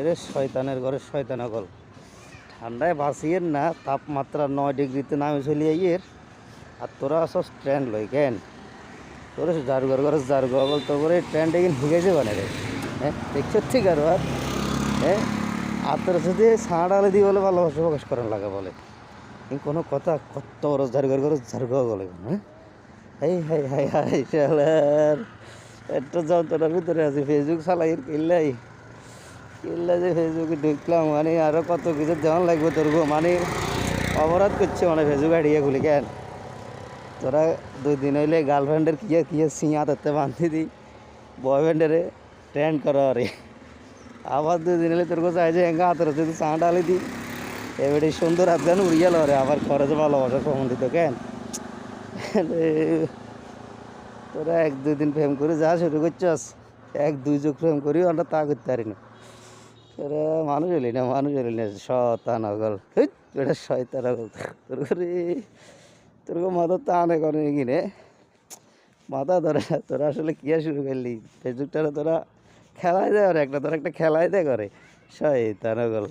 রে শয়তানের ঘরে শয়তান অকল। ঠান্ডায় বাঁচিয়ের না, তাপমাত্রা 9 ডিগ্রিতে নামে চলি আইয়ের। আর তোরা সব ট্রেন্ড লই কেন? তোর জারুঘর ঘরে জারুঘর অকল তো করে ট্রেন্ডে কিন শিখাইছে বানে রে। হ্যাঁ দেখছো ঠিক আর হ্যাঁ আর তোর সাথে ছাড় আলে দিয়ে বলে ভালোবাসা প্রকাশ করার লাগে বলে কোনো কথা কত বড় জারুঘর ঘরে জারুঘর বলে হ্যাঁ। হাই হাই হাই হাই শালার একটা যন্ত্রণার ভিতরে আছে। ফেসবুক চালাই কিনলাই কিনলে যে ফেসবুকে ঢুকলাম মানে আরও কত কিছু দেওয়ান লাগবে তোর গো মানে অপরাধ করছে মানে ফেসবুক আইডিয়া খুলি কেন? তোরা 2 দিন হইলে গার্লফ্রেন্ডের কিয়ে সিঁয়া ধরতে বাঁধি দিই, বয়ফ্রেন্ডেরে ট্রেন্ড করা রে। আবার 2 দিন হলে তোর কাছে চাই যে এঙ্গা হাতের হচ্ছে তুই চা ডালি দিই এবারে সুন্দর হাত গান উড়িয়ে লো রে। আবার খরচে ভালোবাসা সম্বন্ধিত কেন? তোরা 1-2 দিন প্রেম করে যা শুরু করছস, 1-2 যুগ প্রেম করি আমরা তা করতে পারি না। তোরা মানুষ হলি না শয়তান অগল। এটা শয়তান অগল তোর করে তোর মাথা টানে করে কিনে মাথা ধরে না। তোরা আসলে কিয়া শুরু করলি ফেসবুকটা তোরা খেলায় দেয় আর একটা তোরা একটা খেলায় দেয় করে শয়তান অগল।